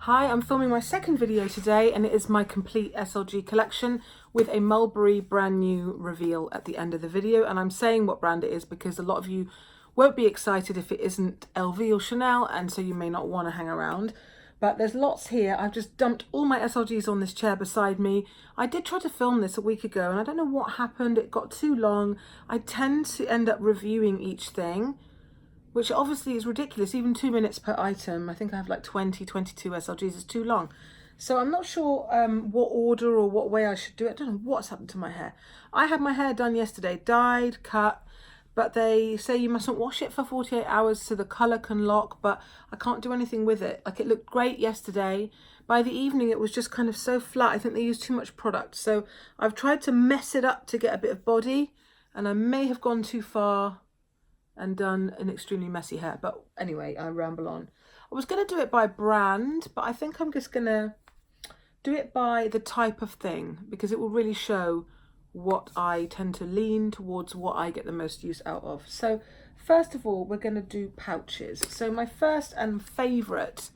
Hi, I'm filming my second video today and it is my complete SLG collection with a Mulberry brand new reveal at the end of the video. And I'm saying what brand it is because a lot of you won't be excited if it isn't LV or Chanel, and so you may not want to hang around. But there's lots here. I've just dumped all my SLGs on this chair beside me. I did try to film this a week ago and I don't know what happened. It got too long. I tend to end up reviewing each thing, which obviously is ridiculous, even 2 minutes per item. I think I have like 22 SLGs, it's too long. So I'm not sure what order or what way I should do it. I don't know what's happened to my hair. I had my hair done yesterday, dyed, cut, but they say you mustn't wash it for 48 hours so the colour can lock, but I can't do anything with it. Like, it looked great yesterday. By the evening it was just kind of so flat. I think they used too much product. So I've tried to mess it up to get a bit of body, and I may have gone too far and done an extremely messy hair. But anyway, I ramble on. I was going to do it by brand, but I think I'm just going to do it by the type of thing, because it will really show what I tend to lean towards, what I get the most use out of. So first of all, we're going to do pouches. So my first and favourite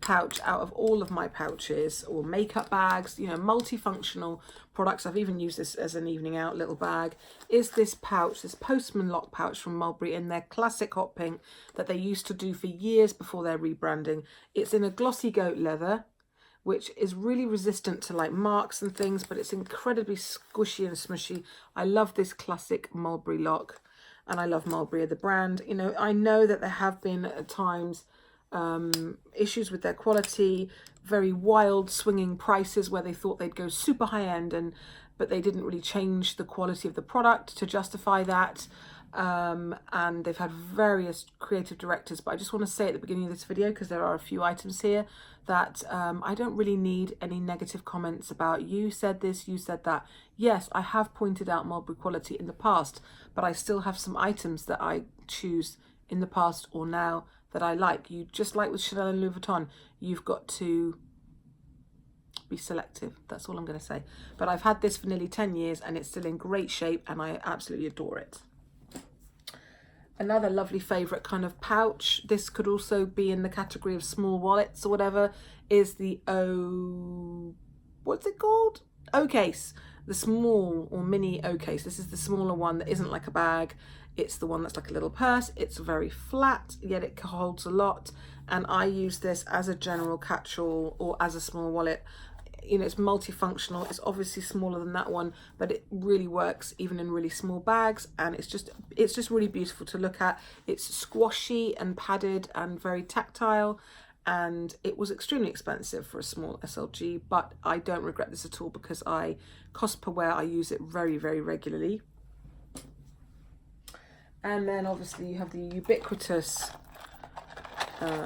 pouch out of all of my pouches or makeup bags, you know, multifunctional products, I've even used this as an evening out little bag, is this pouch, this Postman lock pouch from Mulberry in their classic hot pink that they used to do for years before their rebranding. It's in a glossy goat leather, which is really resistant to like marks and things, but it's incredibly squishy and smushy. I love this classic Mulberry lock, and I love Mulberry, the brand. You know, I know that there have been at times issues with their quality, very wild swinging prices where they thought they'd go super high end, but they didn't really change the quality of the product to justify that. And they've had various creative directors, but I just want to say at the beginning of this video, because there are a few items here, that I don't really need any negative comments about you said this, you said that. Yes, I have pointed out Mulberry quality in the past, but I still have some items that I choose in the past or now that I like. You just like with Chanel and Louboutin, you've got to be selective. That's all I'm going to say. But I've had this for nearly 10 years and it's still in great shape and I absolutely adore it. Another lovely favourite kind of pouch, this could also be in the category of small wallets or whatever, is the what's it called? O case. The small or mini O case. This is the smaller one that isn't like a bag. It's the one that's like a little purse. It's very flat, yet it holds a lot. And I use this as a general catch-all or as a small wallet. You know, it's multifunctional. It's obviously smaller than that one, but it really works even in really small bags. And it's just really beautiful to look at. It's squashy and padded and very tactile. And it was extremely expensive for a small SLG, but I don't regret this at all because cost per wear, I use it very, very regularly. And then obviously you have the ubiquitous,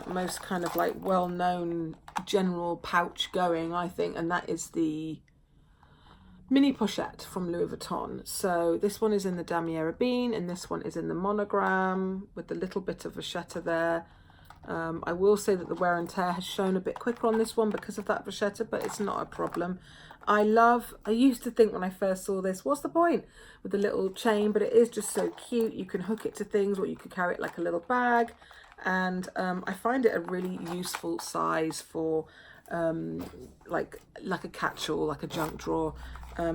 most kind of like well-known general pouch going, I think, and that is the mini pochette from Louis Vuitton. So this one is in the damier bean and this one is in the monogram with the little bit of vachetta there. I will say that the wear and tear has shown a bit quicker on this one because of that vachetta, but it's not a problem. I used to think when I first saw this, what's the point with the little chain, but it is just so cute. You can hook it to things or you could carry it like a little bag. And I find it a really useful size for like a catch-all, like a junk drawer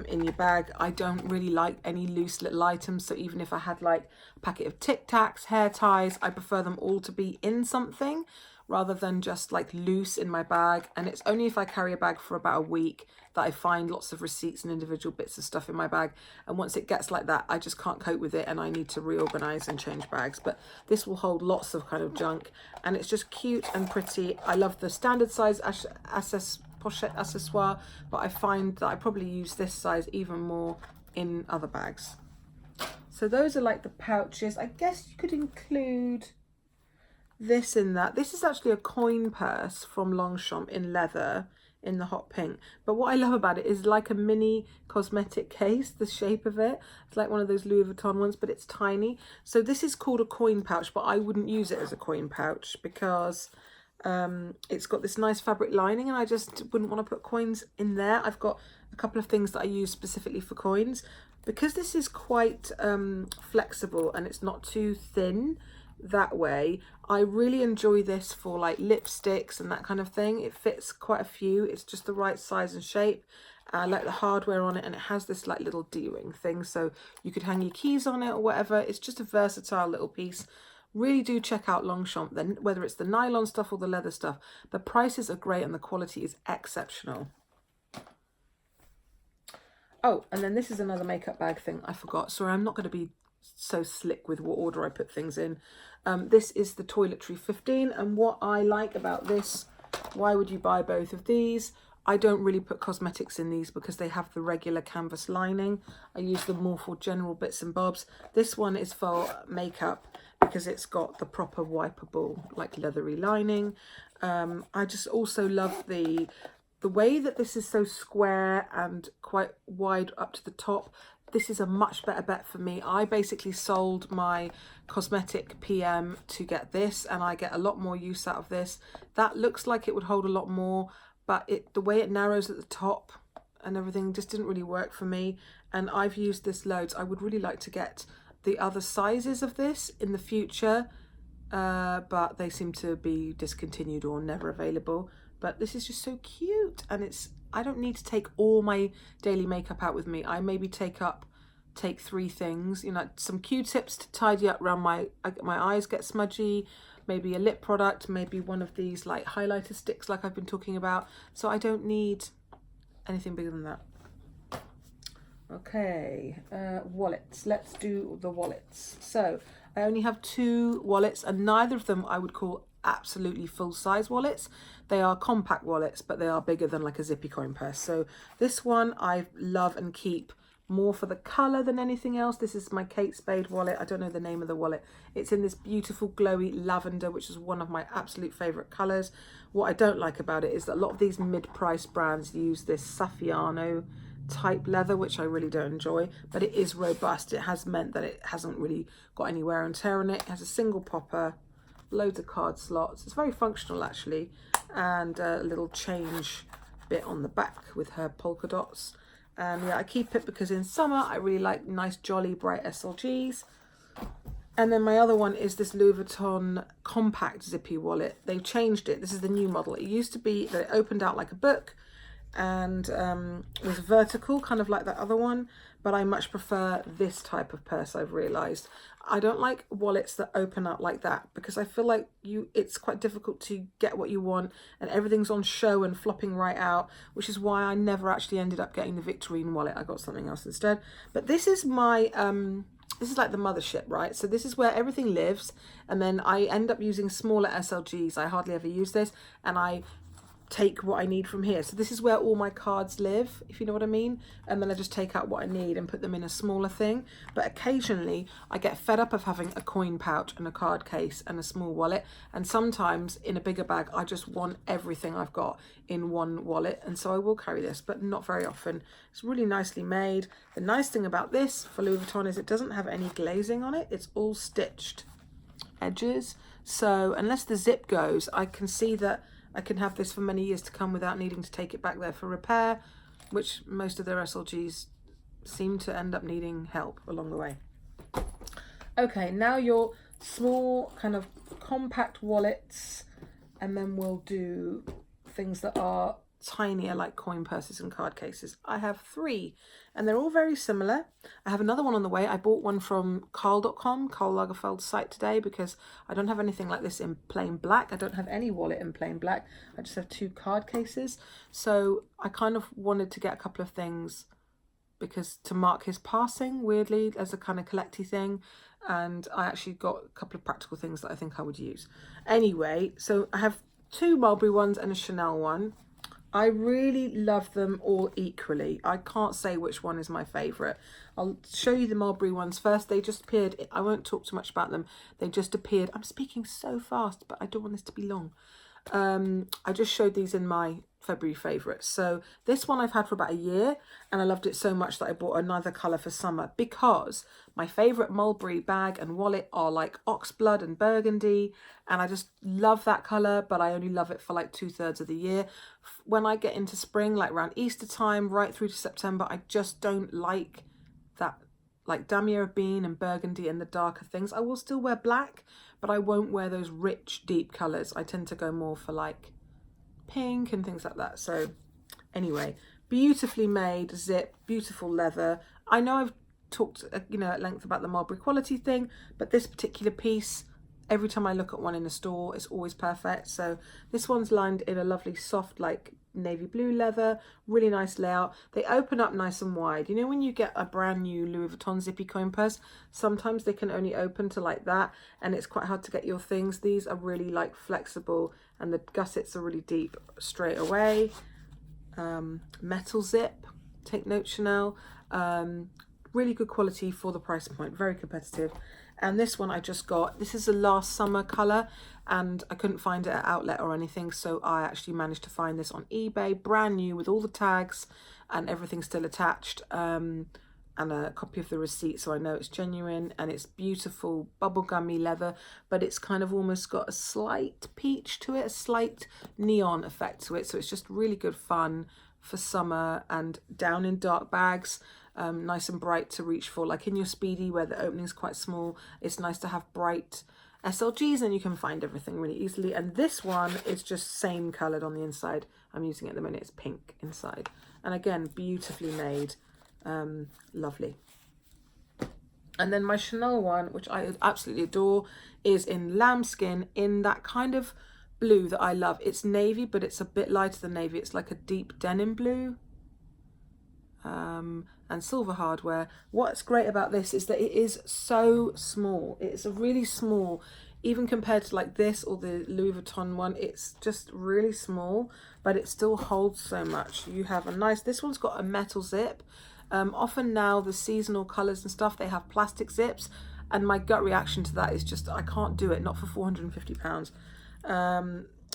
in your bag. I don't really like any loose little items, so even if I had like a packet of Tic Tacs, hair ties, I prefer them all to be in something rather than just like loose in my bag. And it's only if I carry a bag for about a week that I find lots of receipts and individual bits of stuff in my bag. And once it gets like that, I just can't cope with it and I need to reorganize and change bags. But this will hold lots of kind of junk and it's just cute and pretty. I love the standard size pochette accessoire, but I find that I probably use this size even more in other bags. So those are like the pouches. I guess you could include this in that. This is actually a coin purse from Longchamp in leather in the hot pink, but what I love about it is like a mini cosmetic case, the shape of it. It's like one of those Louis Vuitton ones, but it's tiny. So this is called a coin pouch, but I wouldn't use it as a coin pouch because it's got this nice fabric lining and I just wouldn't want to put coins in there. I've got a couple of things that I use specifically for coins. Because this is quite flexible and it's not too thin, that way. I really enjoy this for like lipsticks and that kind of thing. It fits quite a few. It's just the right size and shape. I like the hardware on it, and it has this like little D-ring thing, so you could hang your keys on it or whatever. It's just a versatile little piece. Really do check out Longchamp, then, whether it's the nylon stuff or the leather stuff. The prices are great and the quality is exceptional. Oh, and then this is another makeup bag thing I forgot. Sorry, I'm not going to be so slick with what order I put things in. This is the Toiletry 15, and what I like about this, why would you buy both of these? I don't really put cosmetics in these because they have the regular canvas lining. I use them more for general bits and bobs. This one is for makeup because it's got the proper wipeable, like leathery lining. I just also love the way that this is so square and quite wide up to the top. This is a much better bet for me. I basically sold my cosmetic PM to get this, and I get a lot more use out of this. That looks like it would hold a lot more, but the way it narrows at the top and everything just didn't really work for me. And I've used this loads. I would really like to get the other sizes of this in the future, but they seem to be discontinued or never available. But this is just so cute, and I don't need to take all my daily makeup out with me. I maybe take 3 things, you know, some Q-tips to tidy up around my eyes get smudgy, maybe a lip product, maybe one of these like highlighter sticks like I've been talking about. So I don't need anything bigger than that. Okay, wallets. Let's do the wallets. So I only have 2 wallets, and neither of them I would call absolutely full-size wallets. They are compact wallets, but they are bigger than like a Zippy coin purse. So this one I love and keep more for the colour than anything else. This is my Kate Spade wallet. I don't know the name of the wallet. It's in this beautiful glowy lavender, which is one of my absolute favourite colours. What I don't like about it is that a lot of these mid-price brands use this Saffiano type leather, which I really don't enjoy, but it is robust. It has meant that it hasn't really got any wear and tear on it. It has a single popper, loads of card slots. It's very functional actually, and a little change bit on the back with her polka dots. And yeah, I keep it because in summer I really like nice jolly bright SLGs. And then my other one is this Louboutin compact zippy wallet. They've changed it. This is the new model. It used to be that it opened out like a book and was vertical, kind of like that other one, but I much prefer this type of purse. I've realized I don't like wallets that open up like that because I feel like it's quite difficult to get what you want, and everything's on show and flopping right out, which is why I never actually ended up getting the Victorine wallet. I got something else instead. But this is my this is like the mothership, right? So this is where everything lives, and then I end up using smaller SLGs. I hardly ever use this, and I take what I need from here. So this is where all my cards live, if you know what I mean, and then I just take out what I need and put them in a smaller thing. But occasionally I get fed up of having a coin pouch and a card case and a small wallet, and sometimes in a bigger bag I just want everything I've got in one wallet, and so I will carry this, but not very often. It's really nicely made. The nice thing about this for Louis Vuitton is it doesn't have any glazing on it. It's all stitched edges, so unless the zip goes, I can see that I can have this for many years to come without needing to take it back there for repair, which most of their SLGs seem to end up needing help along the way. Okay, now your small kind of compact wallets, and then we'll do things that are tinier like coin purses and card cases. I have 3 and they're all very similar. I have another one on the way. I bought one from Karl.com, Karl Lagerfeld's site today, because I don't have anything like this in plain black. I don't have any wallet in plain black. I just have 2 card cases. So I kind of wanted to get a couple of things because to mark his passing, weirdly, as a kind of collecty thing. And I actually got a couple of practical things that I think I would use. Anyway, so I have 2 Mulberry ones and a Chanel one. I really love them all equally. I can't say which one is my favourite. I'll show you the Mulberry ones first. They just appeared. I won't talk too much about them. They just appeared. I'm speaking so fast, but I don't want this to be long. I just showed these in my February favourites. So this one I've had for about a year, and I loved it so much that I bought another colour for summer, because my favourite Mulberry bag and wallet are like oxblood and burgundy, and I just love that colour, but I only love it for like 2/3 of the year. When I get into spring, like around Easter time right through to September, I just don't like that like damier bean and burgundy and the darker things. I will still wear black, but I won't wear those rich, deep colours. I tend to go more for like pink and things like that. So anyway, beautifully made zip, beautiful leather. I know I've talked, you know, at length about the Mulberry quality thing, but this particular piece, every time I look at one in a store, it's always perfect. So this one's lined in a lovely soft, like navy blue leather, really nice layout. They open up nice and wide. You know, when you get a brand new Louis Vuitton zippy coin purse, sometimes they can only open to like that, and it's quite hard to get your things. These are really like flexible, and the gussets are really deep straight away. Metal zip, take note Chanel. Really good quality for the price point, very competitive. And this one I just got, this is a last summer colour, and I couldn't find it at outlet or anything, so I actually managed to find this on eBay, brand new with all the tags and everything still attached, and a copy of the receipt, so I know it's genuine. And it's beautiful bubblegummy leather, but it's kind of almost got a slight peach to it, a slight neon effect to it, so it's just really good fun for summer and down in dark bags. Nice and bright to reach for, like in your Speedy where the opening is quite small. It's nice to have bright SLGs, and you can find everything really easily. And this one is just same coloured on the inside. I'm using it at the minute, it's pink inside, and again beautifully made, lovely. And then my Chanel one, which I absolutely adore, is in lambskin, in that kind of blue that I love. It's navy, but it's a bit lighter than navy. It's like a deep denim blue. And silver hardware. What's great about this is that it is so small. It's a really small, even compared to like this or the Louis Vuitton one, it's just really small, but it still holds so much. You have a nice, this one's got a metal zip. Often now the seasonal colors and stuff, they have plastic zips, and my gut reaction to that is just, I can't do it, not for £450.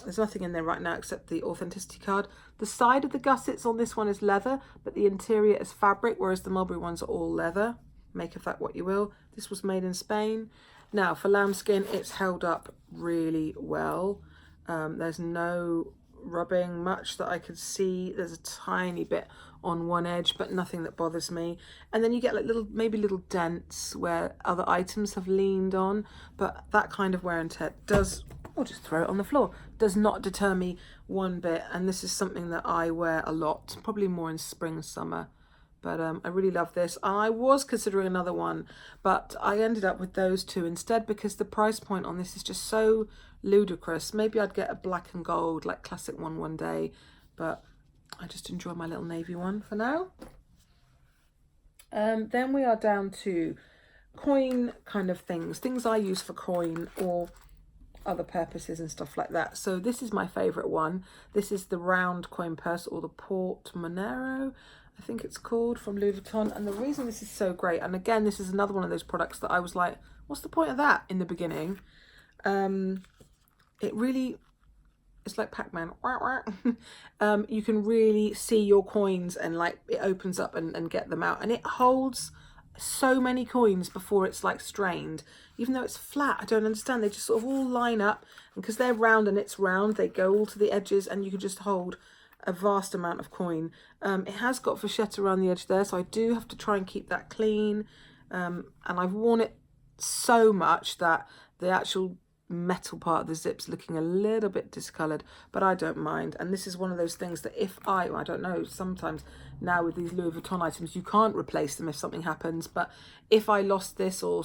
There's nothing in there right now except the authenticity card. The side of the gussets on this one is leather, but the interior is fabric, whereas the Mulberry ones are all leather. Make of that what you will. This was made in Spain. Now for lambskin, it's held up really well. There's no rubbing much that I could see. There's a tiny bit on one edge, but nothing that bothers me. And then you get like maybe little dents where other items have leaned on, but that kind of wear and tear does, or just throw it on the floor, does not deter me one bit. And this is something that I wear a lot, probably more in spring, summer. But I really love this. I was considering another one, but I ended up with those two instead because the price point on this is just so ludicrous. Maybe I'd get a black and gold, like classic one day, but I just enjoy my little navy one for now. Then we are down to coin kind of things I use for coin or other purposes and stuff like that. So this is my favorite one. This is the round coin purse, or the Porte-Monnaie, I think it's called, from Louis Vuitton. And the reason this is so great, and again, this is another one of those products that I was like, what's the point of that in the beginning? It really, it's like Pac-Man. You can really see your coins, and like it opens up and get them out, and it holds so many coins before it's like strained. Even though it's flat, I don't understand. They just sort of all line up, and because they're round and it's round, they go all to the edges, and you can just hold a vast amount of coin. It has got vachette around the edge there, so I do have to try and keep that clean. And I've worn it so much that the actual metal part of the zip's looking a little bit discoloured, but I don't mind. And this is one of those things that if I don't know, sometimes now with these Louis Vuitton items you can't replace them if something happens, but if I lost this, or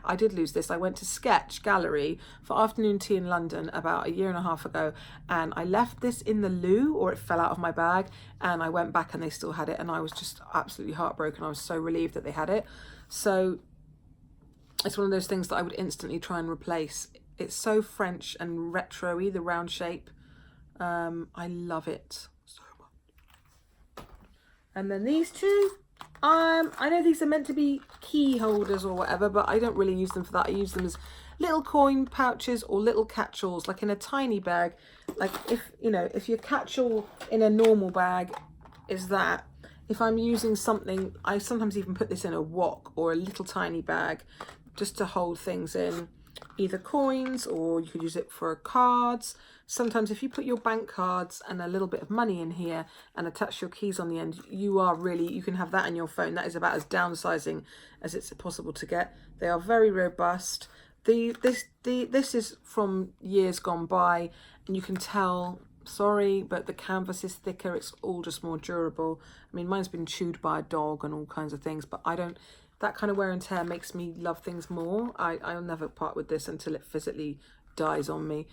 I did lose this, I went to Sketch Gallery for afternoon tea in London about a year and a half ago, and I left this in the loo, or it fell out of my bag, and I went back and they still had it, and I was just absolutely heartbroken. I was so relieved that they had it. So it's one of those things that I would instantly try and replace. It's so French and retro-y, the round shape. I love it so much. And then these two, I know these are meant to be key holders or whatever, but I don't really use them for that. I use them as little coin pouches or little catch-alls, like in a tiny bag. Like if your catch-all in a normal bag is that, if I'm using something, I sometimes even put this in a wok or a little tiny bag just to hold things in. either coins, or you could use it for cards. Sometimes if you put your bank cards and a little bit of money in here and attach your keys on the end, you can have that in your phone. That is about as downsizing as it's possible to get. They are very robust. This is from years gone by, and you can tell, sorry, but the canvas is thicker. It's all just more durable. I mean, mine's been chewed by a dog and all kinds of things, but that kind of wear and tear makes me love things more. I'll never part with this until it physically dies on me.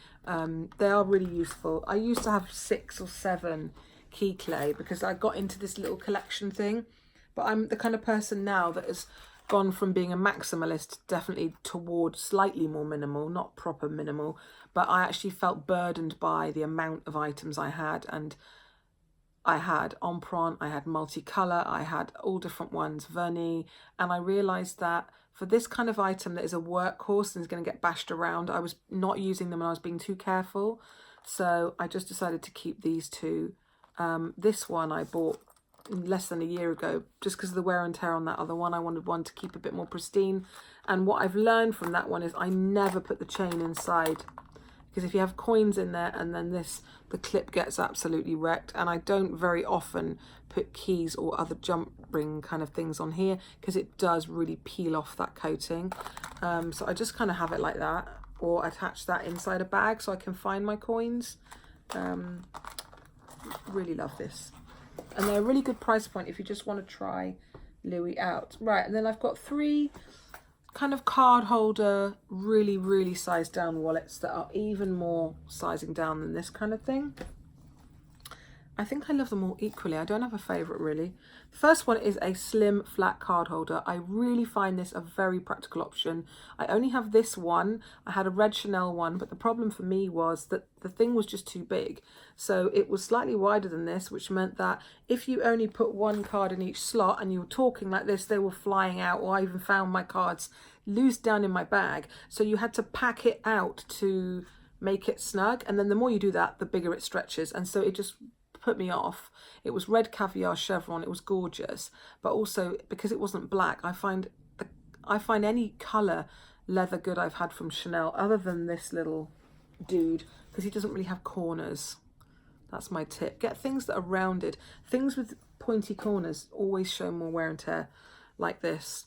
They are really useful. I used to have 6 or 7 key clay because I got into this little collection thing, but I'm the kind of person now that has gone from being a maximalist definitely toward slightly more minimal, not proper minimal, but I actually felt burdened by the amount of items I had. And I had Emprunt, I had multicolour, I had all different ones, vernis, and I realised that for this kind of item that is a workhorse and is going to get bashed around, I was not using them and I was being too careful. So I just decided to keep these two. This one I bought less than a year ago just because of the wear and tear on that other one. I wanted one to keep a bit more pristine, and what I've learned from that one is I never put the chain inside, because if you have coins in there and then the clip gets absolutely wrecked. And I don't very often put keys or other jump ring kind of things on here because it does really peel off that coating. So I just kind of have it like that, or attach that inside a bag so I can find my coins. Really love this. And they're a really good price point if you just want to try Louis out. Right, and then I've got 3 kind of card holder, really sized down wallets that are even more sizing down than this kind of thing. I think I love them all equally. I don't have a favourite really. The first one is a slim flat card holder. I really find this a very practical option. I only have this one. I had a red Chanel one, but the problem for me was that the thing was just too big. So it was slightly wider than this, which meant that if you only put 1 card in each slot and you were talking like this, they were flying out, or I even found my cards loose down in my bag. So you had to pack it out to make it snug. And then the more you do that, the bigger it stretches. And so it just put me off. It was red caviar chevron. It was gorgeous, but also because it wasn't black, I find any color leather good I've had from Chanel, other than this little dude, because he doesn't really have corners. That's my tip. Get things that are rounded. Things with pointy corners always show more wear and tear, like this.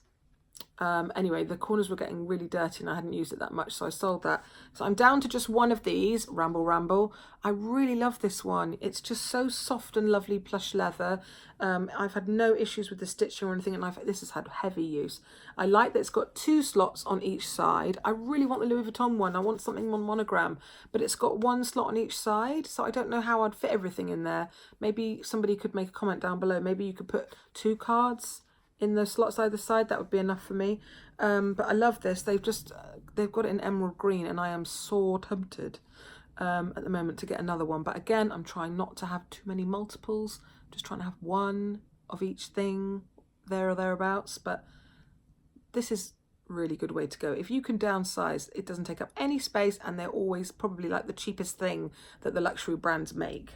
Anyway, the corners were getting really dirty and I hadn't used it that much, so I sold that. So I'm down to just one of these. Ramble. I really love this one. It's just so soft and lovely plush leather. I've had no issues with the stitching or anything, and this has had heavy use. I like that it's got 2 slots on each side. I really want the Louis Vuitton one. I want something on monogram, but it's got 1 slot on each side, so I don't know how I'd fit everything in there. Maybe somebody could make a comment down below. Maybe you could put 2 cards in the slots either side. That would be enough for me. But I love this. They've got it in emerald green, and I am so tempted at the moment to get another one. But again, I'm trying not to have too many multiples. Just trying to have 1 of each thing there or thereabouts. But this is a really good way to go. If you can downsize, it doesn't take up any space, and they're always probably like the cheapest thing that the luxury brands make.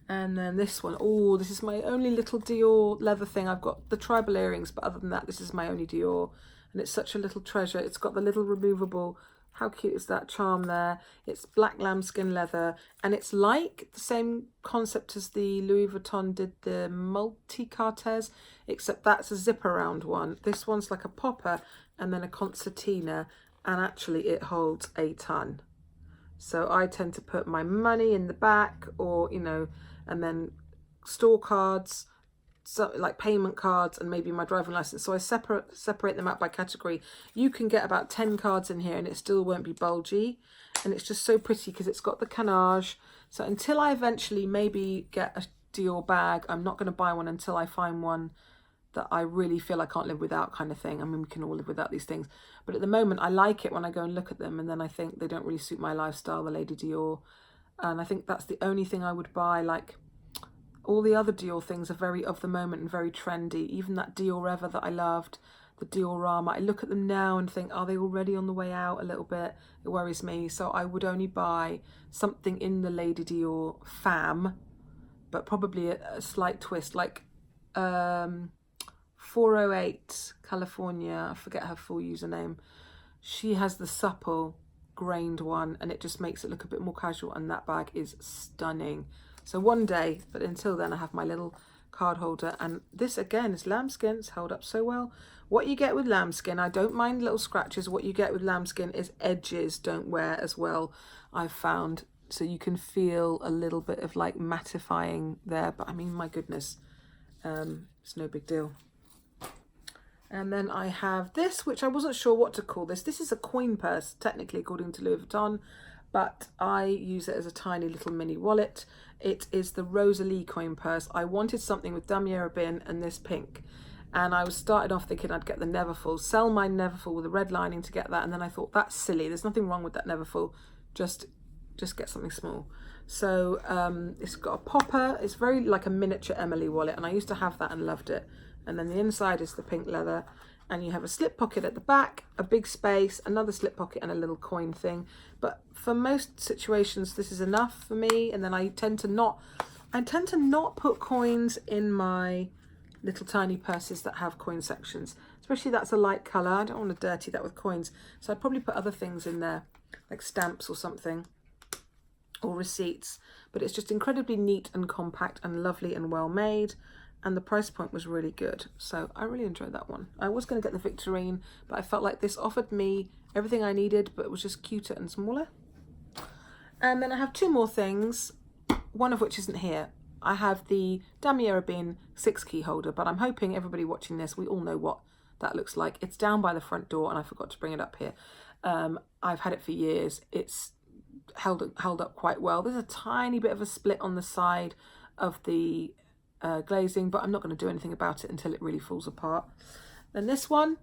And then this one, oh, this is my only little Dior leather thing. I've got the tribal earrings, but other than that, this is my only Dior. And it's such a little treasure. It's got the little removable, how cute is that charm there? It's black lambskin leather. And it's like the same concept as the Louis Vuitton did the multi-cartes, except that's a zip around one. This one's like a popper and then a concertina. And actually it holds a ton. So I tend to put my money in the back, or, you know, and then store cards, so like payment cards, and maybe my driving license. So I separate them out by category. You can get about 10 cards in here and it still won't be bulgy. And it's just so pretty because it's got the canage. So until I eventually maybe get a Dior bag, I'm not going to buy one until I find one that I really feel I can't live without, kind of thing. I mean, we can all live without these things. But at the moment, I like it when I go and look at them, and then I think they don't really suit my lifestyle, the Lady Dior. And I think that's the only thing I would buy. Like, all the other Dior things are very of the moment and very trendy. Even that Dior Ever that I loved, the Diorama, I look at them now and think, are they already on the way out a little bit? It worries me. So I would only buy something in the Lady Dior fam, but probably a slight twist, like 408 California, I forget her full username. She has the supple grained one, and it just makes it look a bit more casual, and that bag is stunning. So one day, but until then I have my little card holder, and this again is lambskin. It's held up so well. What you get with lambskin, I don't mind little scratches. What you get with lambskin is edges don't wear as well, I've found. So you can feel a little bit of like mattifying there, but I mean, my goodness, it's no big deal. And then I have this, which I wasn't sure what to call this. This is a coin purse, technically, according to Louboutin, but I use it as a tiny little mini wallet. It is the Rosalie coin purse. I wanted something with damier ebene and this pink. And I was started off thinking I'd get the Neverfull, sell my Neverfull with a red lining to get that. And then I thought, that's silly. There's nothing wrong with that Neverfull. Just get something small. So it's got a popper. It's very like a miniature Emily wallet. And I used to have that and loved it. And then the inside is the pink leather, and you have a slip pocket at the back, a big space, another slip pocket, and a little coin thing. But for most situations, this is enough for me. And then I tend to not put coins in my little tiny purses that have coin sections, especially that's a light color. I don't want to dirty that with coins, so I'd probably put other things in there, like stamps or something, or receipts. But it's just incredibly neat and compact and lovely and well made. And the price point was really good, so I really enjoyed that one. I was going to get the Victorine, but I felt like this offered me everything I needed, but it was just cuter and smaller. And then I have two more things, one of which isn't here. I have the damier ebene 6-key holder, but I'm hoping everybody watching this, we all know what that looks like. It's down by the front door, and I forgot to bring it up here. I've had it for years. It's held up quite well. There's a tiny bit of a split on the side of the glazing, but I'm not going to do anything about it until it really falls apart. Then this one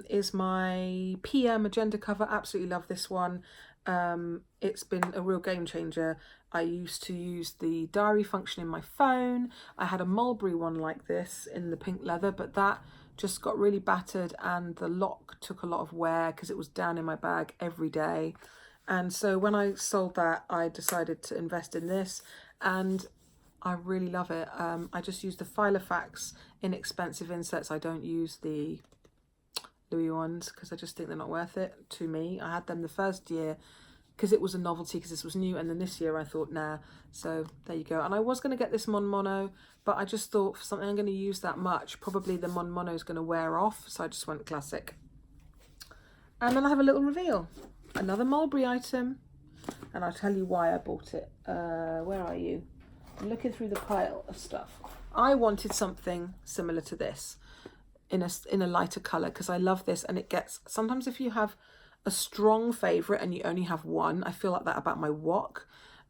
is my Pierre magenta cover. Absolutely love this one. It's been a real game changer. I used to use the diary function in my phone. I had a Mulberry one like this in the pink leather, but that just got really battered, and the lock took a lot of wear because it was down in my bag every day. And so when I sold that, I decided to invest in this, and I really love it. I just use the Filofax inexpensive insets. I don't use the Louis ones because I just think they're not worth it to me. I had them the first year because it was a novelty, because this was new, and then this year I thought, nah. So there you go. And I was going to get this Mon Mono, but I just thought for something I'm going to use that much, probably the Mon Mono is going to wear off, so I just went classic. And then I have a little reveal, another Mulberry item, and I'll tell you why I bought it. Where are you? I'm looking through the pile of stuff. I wanted something similar to this in a lighter colour, because I love this, and it gets, sometimes if you have a strong favourite and you only have one, I feel like that about my wok.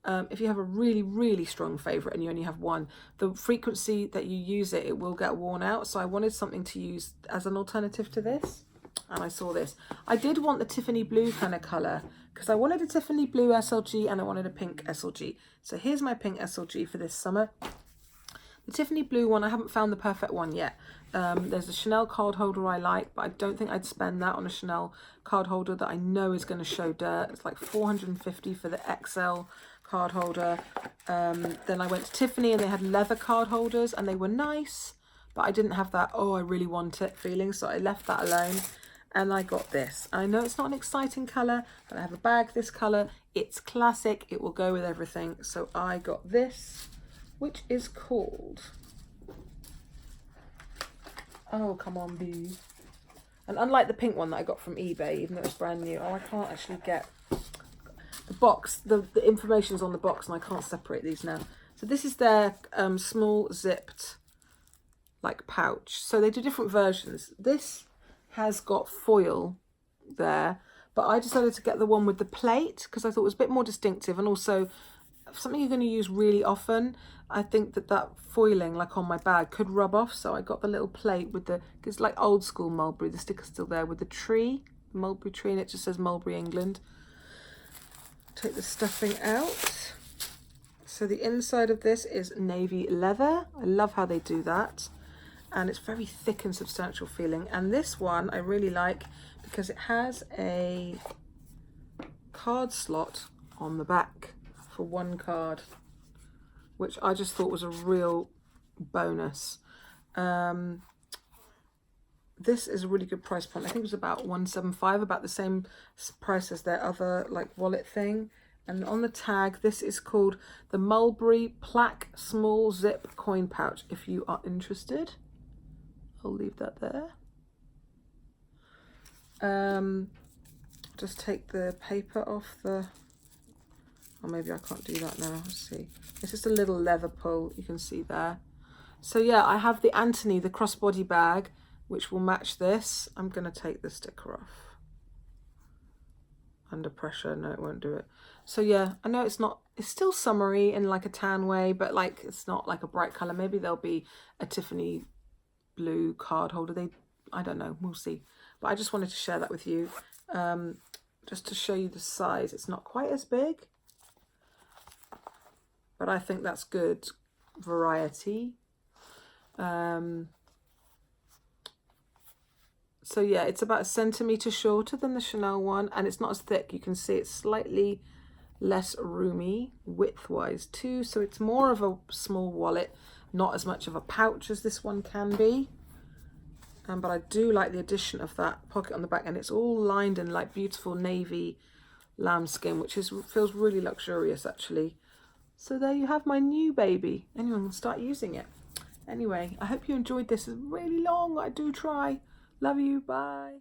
If you have a really, really strong favourite and you only have one, the frequency that you use it, it will get worn out. So I wanted something to use as an alternative to this, and I saw this. I did want the Tiffany blue kind of colour, because I wanted a Tiffany blue SLG and I wanted a pink SLG. So here's my pink SLG for this summer. The Tiffany blue one, I haven't found the perfect one yet. There's a Chanel card holder I like, but I don't think I'd spend that on a Chanel card holder that I know is going to show dirt. It's like $450 for the XL card holder. Then I went to Tiffany and they had leather card holders and they were nice, but I didn't have that, oh, I really want it feeling, so I left that alone. And I got this. I know it's not an exciting colour, but I have a bag this colour. It's classic. It will go with everything. So I got this, which is called, oh, come on, boo. And unlike the pink one that I got from eBay, even though it's brand new, oh, I can't actually get the box. The information's on the box, and I can't separate these now. So this is their small zipped like pouch. So they do different versions. This has got foil there, but I decided to get the one with the plate because I thought it was a bit more distinctive, and also something you're going to use really often. I think that foiling like on my bag could rub off, so I got the little plate with the, it's like old school Mulberry, the sticker's still there, with the tree, the Mulberry tree, and it just says Mulberry England. Take the stuffing out. So the inside of this is navy leather. I love how they do that. And it's very thick and substantial feeling. And this one I really like because it has a card slot on the back for one card, which I just thought was a real bonus. this is a really good price point. I think it was about $175, about the same price as their other like wallet thing. And on the tag, this is called the Mulberry Plaque Small Zip Coin Pouch. If you are interested, I'll leave that there. Just take the paper off the, or maybe I can't do that now. Let's see. It's just a little leather pull, you can see there. So yeah, I have the Anthony, the crossbody bag, which will match this. I'm going to take the sticker off. Under pressure, no, it won't do it. So yeah, I know it's still summery in like a tan way, but like it's not like a bright color. Maybe there'll be a Tiffany blue card holder. I don't know, we'll see. But I just wanted to share that with you, just to show you the size. It's not quite as big, but I think that's good variety. So yeah, it's about 1 centimeter shorter than the Chanel one, and it's not as thick. You can see it's slightly less roomy width-wise too. So it's more of a small wallet, not as much of a pouch as this one can be. But I do like the addition of that pocket on the back, and it's all lined in like beautiful navy lambskin, which feels really luxurious actually. So there you have my new baby. Anyone can start using it. Anyway, I hope you enjoyed this. It's really long. I do try. Love you. Bye.